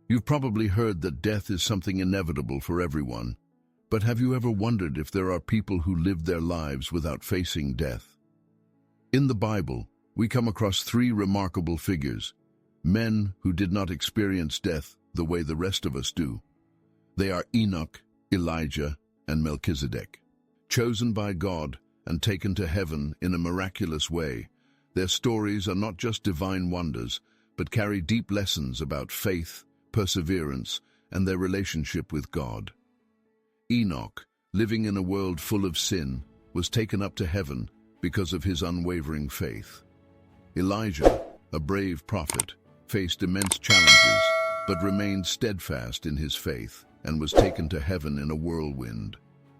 You've probably heard that death is something inevitable for everyone, but have you ever wondered if there are people who live their lives without facing death? In the Bible, we come across three remarkable figures, men who did not experience death the way the rest of us do. They are Enoch, Elijah, and Melchizedek. Chosen by God and taken to heaven in a miraculous way, their stories are not just divine wonders, but carry deep lessons about faith, perseverance, and their relationship with God. Enoch, living in a world full of sin, was taken up to heaven because of his unwavering faith. Elijah, a brave prophet, faced immense challenges, but remained steadfast in his faith and was taken to heaven in a whirlwind.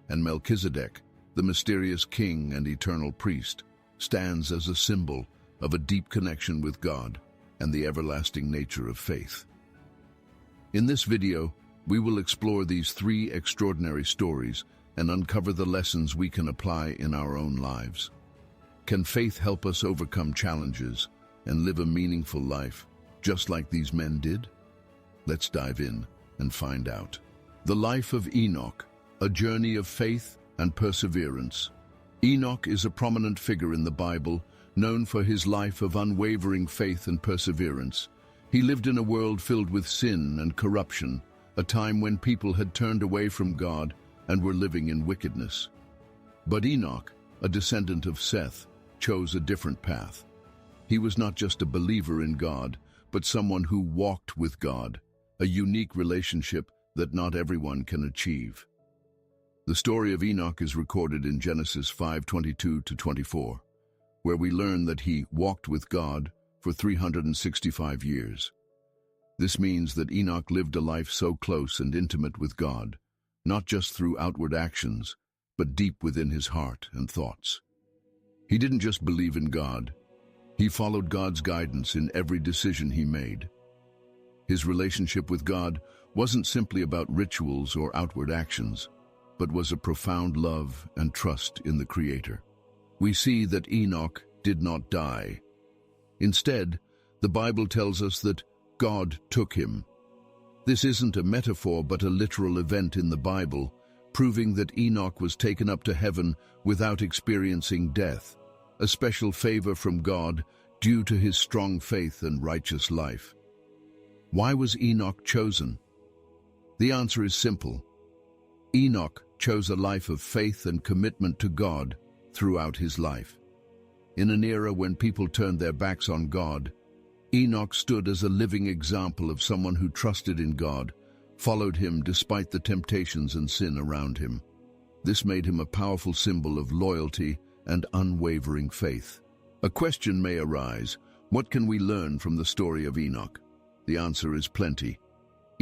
And Melchizedek, the mysterious king and eternal priest, stands as a symbol of a deep connection with God and the everlasting nature of faith. In this video, we will explore these three extraordinary stories and uncover the lessons we can apply in our own lives. Can faith help us overcome challenges and live a meaningful life, just like these men did? Let's dive in and find out. The life of Enoch, a journey of faith and perseverance. Enoch is a prominent figure in the Bible, known for his life of unwavering faith and perseverance. He lived in a world filled with sin and corruption, a time when people had turned away from God and were living in wickedness. But Enoch, a descendant of Seth, chose a different path. He was not just a believer in God, but someone who walked with God, a unique relationship that not everyone can achieve. The story of Enoch is recorded in Genesis 5:22-24, where we learn that he walked with God for 365 years. This means that Enoch lived a life so close and intimate with God, not just through outward actions, but deep within his heart and thoughts. He didn't just believe in God, he followed God's guidance in every decision he made. His relationship with God wasn't simply about rituals or outward actions, but was a profound love and trust in the Creator. We see that Enoch did not die. Instead, the Bible tells us that God took him. This isn't a metaphor but a literal event in the Bible, proving that Enoch was taken up to heaven without experiencing death, a special favor from God due to his strong faith and righteous life. Why was Enoch chosen? The answer is simple. Enoch chose a life of faith and commitment to God throughout his life. In an era when people turned their backs on God, Enoch stood as a living example of someone who trusted in God, followed him despite the temptations and sin around him. This made him a powerful symbol of loyalty and unwavering faith. A question may arise: what can we learn from the story of Enoch? The answer is plenty.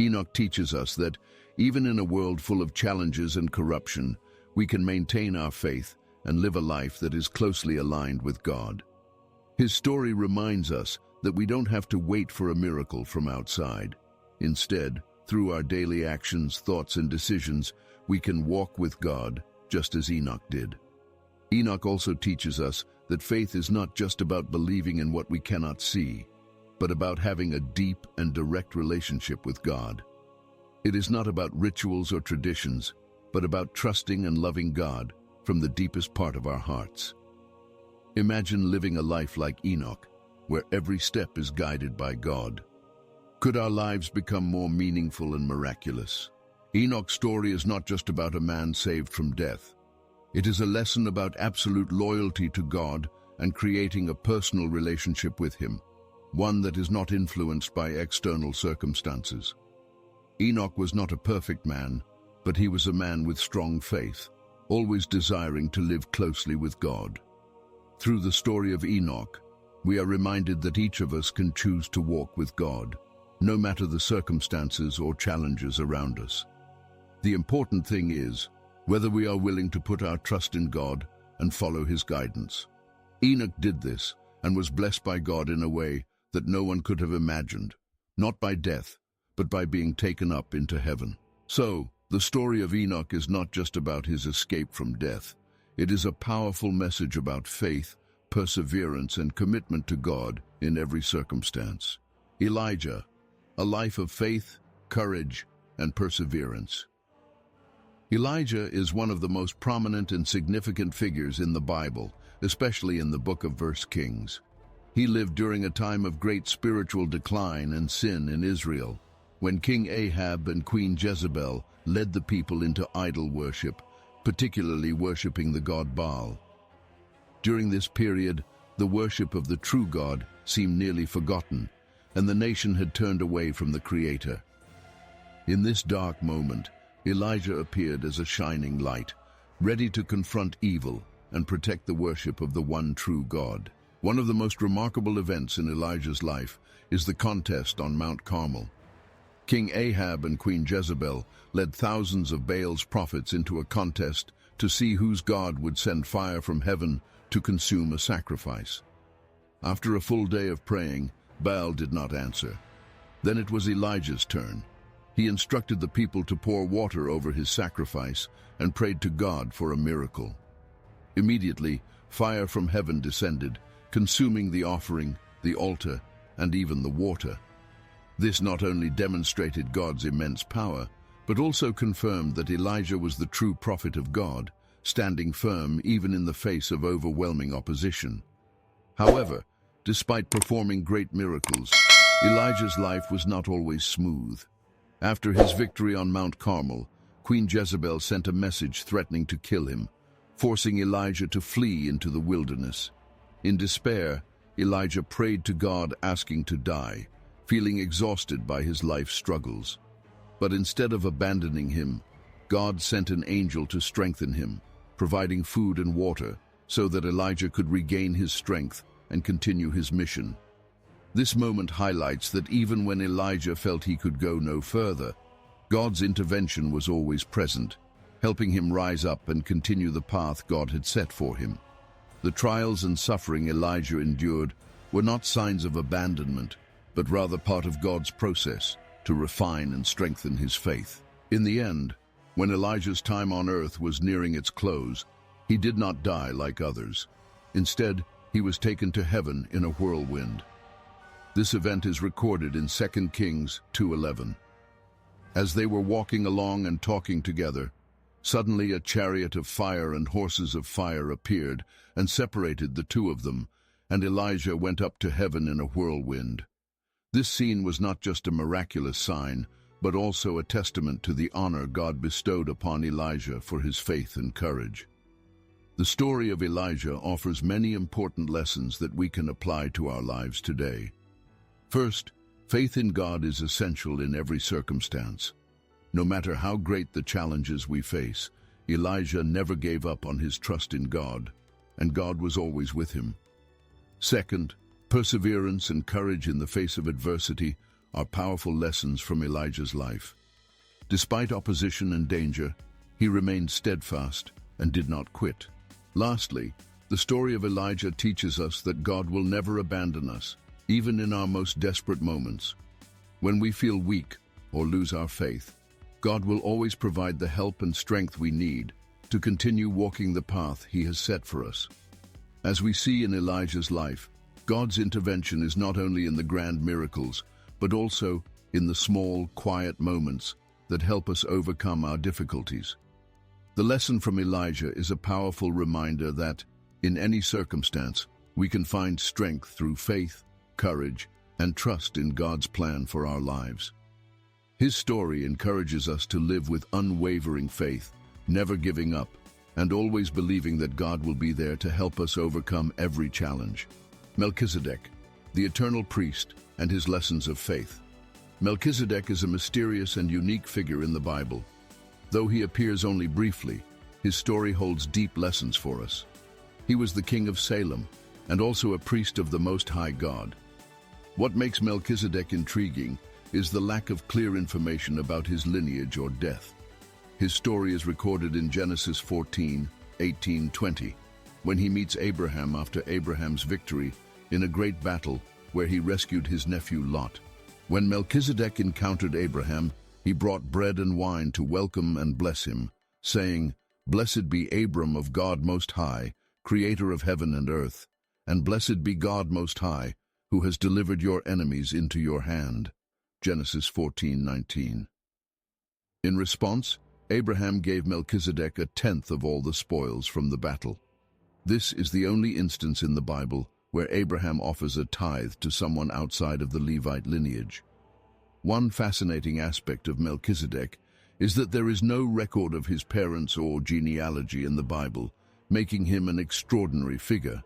Enoch teaches us that, even in a world full of challenges and corruption, we can maintain our faith and live a life that is closely aligned with God. His story reminds us that we don't have to wait for a miracle from outside. Instead, through our daily actions, thoughts, and decisions, we can walk with God, just as Enoch did. Enoch also teaches us that faith is not just about believing in what we cannot see, but about having a deep and direct relationship with God. It is not about rituals or traditions, but about trusting and loving God from the deepest part of our hearts. Imagine living a life like Enoch, where every step is guided by God. Could our lives become more meaningful and miraculous? Enoch's story is not just about a man saved from death. It is a lesson about absolute loyalty to God and creating a personal relationship with Him, one that is not influenced by external circumstances. Enoch was not a perfect man, but he was a man with strong faith, always desiring to live closely with God. Through the story of Enoch, we are reminded that each of us can choose to walk with God, no matter the circumstances or challenges around us. The important thing is whether we are willing to put our trust in God and follow His guidance. Enoch did this and was blessed by God in a way that no one could have imagined, not by death, but by being taken up into heaven. So, the story of Enoch is not just about his escape from death. It is a powerful message about faith, perseverance, and commitment to God in every circumstance. Elijah, a life of faith, courage, and perseverance. Elijah is one of the most prominent and significant figures in the Bible, especially in the book of 1 Kings. He lived during a time of great spiritual decline and sin in Israel, when King Ahab and Queen Jezebel led the people into idol worship, particularly worshipping the god Baal. During this period, the worship of the true God seemed nearly forgotten, and the nation had turned away from the Creator. In this dark moment, Elijah appeared as a shining light, ready to confront evil and protect the worship of the one true God. One of the most remarkable events in Elijah's life is the contest on Mount Carmel. King Ahab and Queen Jezebel led thousands of Baal's prophets into a contest to see whose God would send fire from heaven to consume a sacrifice. After a full day of praying, Baal did not answer. Then it was Elijah's turn. He instructed the people to pour water over his sacrifice and prayed to God for a miracle. Immediately, fire from heaven descended, consuming the offering, the altar, and even the water. This not only demonstrated God's immense power, but also confirmed that Elijah was the true prophet of God, standing firm even in the face of overwhelming opposition. However, despite performing great miracles, Elijah's life was not always smooth. After his victory on Mount Carmel, Queen Jezebel sent a message threatening to kill him, forcing Elijah to flee into the wilderness. In despair, Elijah prayed to God, asking to die, feeling exhausted by his life struggles. But instead of abandoning him, God sent an angel to strengthen him, providing food and water so that Elijah could regain his strength and continue his mission. This moment highlights that even when Elijah felt he could go no further, God's intervention was always present, helping him rise up and continue the path God had set for him. The trials and suffering Elijah endured were not signs of abandonment, but rather part of God's process to refine and strengthen his faith. In the end, when Elijah's time on earth was nearing its close, he did not die like others. Instead, he was taken to heaven in a whirlwind. This event is recorded in 2 Kings 2:11. As they were walking along and talking together, suddenly a chariot of fire and horses of fire appeared and separated the two of them, and Elijah went up to heaven in a whirlwind. This scene was not just a miraculous sign, but also a testament to the honor God bestowed upon Elijah for his faith and courage. The story of Elijah offers many important lessons that we can apply to our lives today. First, faith in God is essential in every circumstance. No matter how great the challenges we face, Elijah never gave up on his trust in God, and God was always with him. Second, perseverance and courage in the face of adversity are powerful lessons from Elijah's life. Despite opposition and danger, he remained steadfast and did not quit. Lastly, the story of Elijah teaches us that God will never abandon us, even in our most desperate moments. When we feel weak or lose our faith, God will always provide the help and strength we need to continue walking the path He has set for us. As we see in Elijah's life, God's intervention is not only in the grand miracles, but also in the small, quiet moments that help us overcome our difficulties. The lesson from Elijah is a powerful reminder that, in any circumstance, we can find strength through faith, courage, and trust in God's plan for our lives. His story encourages us to live with unwavering faith, never giving up, and always believing that God will be there to help us overcome every challenge. Melchizedek, the eternal priest, and his lessons of faith. Melchizedek is a mysterious and unique figure in the Bible. Though he appears only briefly, his story holds deep lessons for us. He was the king of Salem, and also a priest of the Most High God. What makes Melchizedek intriguing is the lack of clear information about his lineage or death. His story is recorded in Genesis 14:18-20, when he meets Abraham after Abraham's victory in a great battle where he rescued his nephew Lot. When Melchizedek encountered Abraham, he brought bread and wine to welcome and bless him, saying, "Blessed be Abram of God Most High, creator of heaven and earth, and blessed be God Most High, who has delivered your enemies into your hand." Genesis 14:19. In response, Abraham gave Melchizedek a tenth of all the spoils from the battle. This is the only instance in the Bible where Abraham offers a tithe to someone outside of the Levite lineage. One fascinating aspect of Melchizedek is that there is no record of his parents or genealogy in the Bible, making him an extraordinary figure.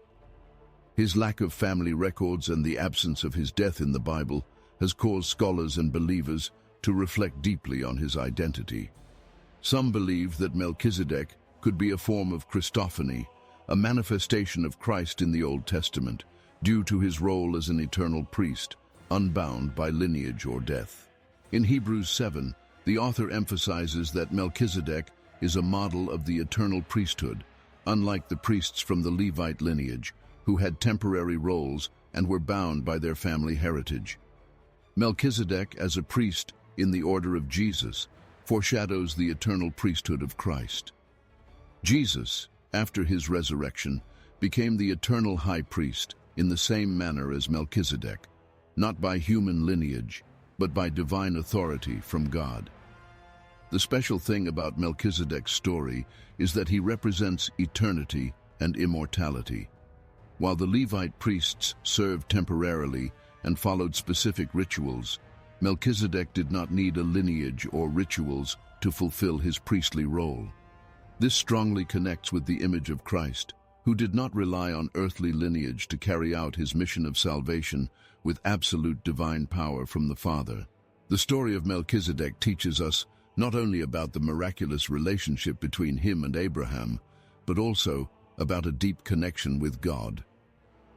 His lack of family records and the absence of his death in the Bible has caused scholars and believers to reflect deeply on his identity. Some believe that Melchizedek could be a form of Christophany, a manifestation of Christ in the Old Testament, due to his role as an eternal priest, unbound by lineage or death. In Hebrews 7, the author emphasizes that Melchizedek is a model of the eternal priesthood, unlike the priests from the Levite lineage, who had temporary roles and were bound by their family heritage. Melchizedek, as a priest in the order of Jesus, foreshadows the eternal priesthood of Christ. Jesus, after his resurrection, became the eternal high priest in the same manner as Melchizedek, not by human lineage, but by divine authority from God. The special thing about Melchizedek's story is that he represents eternity and immortality. While the Levite priests served temporarily and followed specific rituals, Melchizedek did not need a lineage or rituals to fulfill his priestly role. This strongly connects with the image of Christ, who did not rely on earthly lineage to carry out his mission of salvation with absolute divine power from the Father. The story of Melchizedek teaches us not only about the miraculous relationship between him and Abraham, but also about a deep connection with God.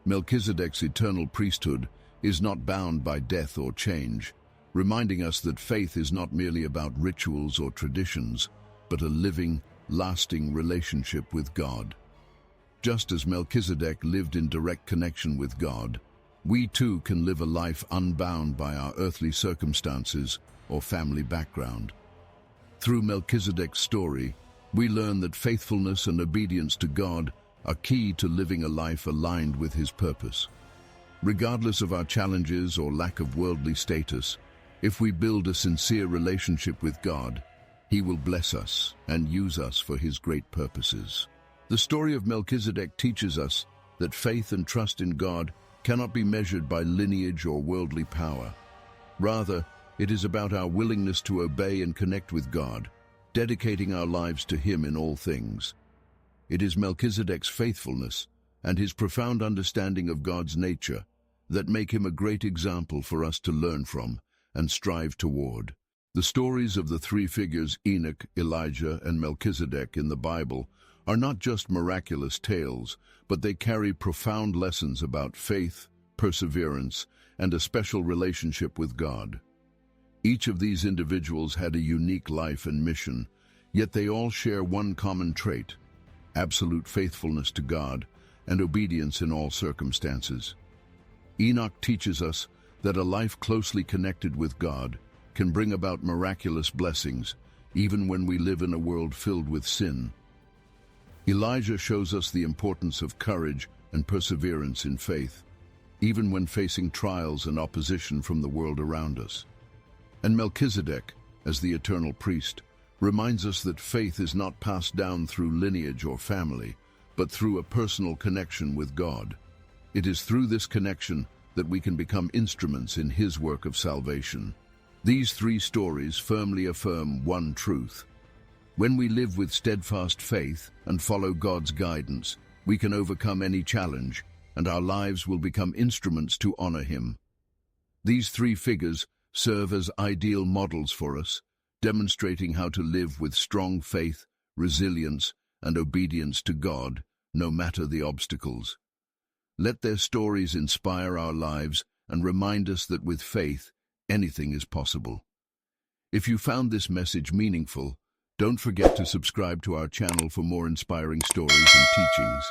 Melchizedek's eternal priesthood is not bound by death or change, reminding us that faith is not merely about rituals or traditions, but a living, lasting relationship with God. Just as Melchizedek lived in direct connection with God, we too can live a life unbound by our earthly circumstances or family background. Through Melchizedek's story, we learn that faithfulness and obedience to God are key to living a life aligned with His purpose. Regardless of our challenges or lack of worldly status, if we build a sincere relationship with God, He will bless us and use us for His great purposes. The story of Melchizedek teaches us that faith and trust in God cannot be measured by lineage or worldly power. Rather, it is about our willingness to obey and connect with God, dedicating our lives to Him in all things. It is Melchizedek's faithfulness and his profound understanding of God's nature that make him a great example for us to learn from and strive toward. The stories of the three figures Enoch, Elijah, and Melchizedek in the Bible are not just miraculous tales, but they carry profound lessons about faith, perseverance, and a special relationship with God. Each of these individuals had a unique life and mission, yet they all share one common trait: absolute faithfulness to God and obedience in all circumstances. Enoch teaches us that a life closely connected with God can bring about miraculous blessings, even when we live in a world filled with sin. Elijah shows us the importance of courage and perseverance in faith, even when facing trials and opposition from the world around us. And Melchizedek, as the eternal priest, reminds us that faith is not passed down through lineage or family, but through a personal connection with God. It is through this connection that we can become instruments in His work of salvation. These three stories firmly affirm one truth: when we live with steadfast faith and follow God's guidance, we can overcome any challenge, and our lives will become instruments to honor Him. These three figures serve as ideal models for us, demonstrating how to live with strong faith, resilience, and obedience to God, no matter the obstacles. Let their stories inspire our lives and remind us that with faith, anything is possible. If you found this message meaningful, don't forget to subscribe to our channel for more inspiring stories and teachings.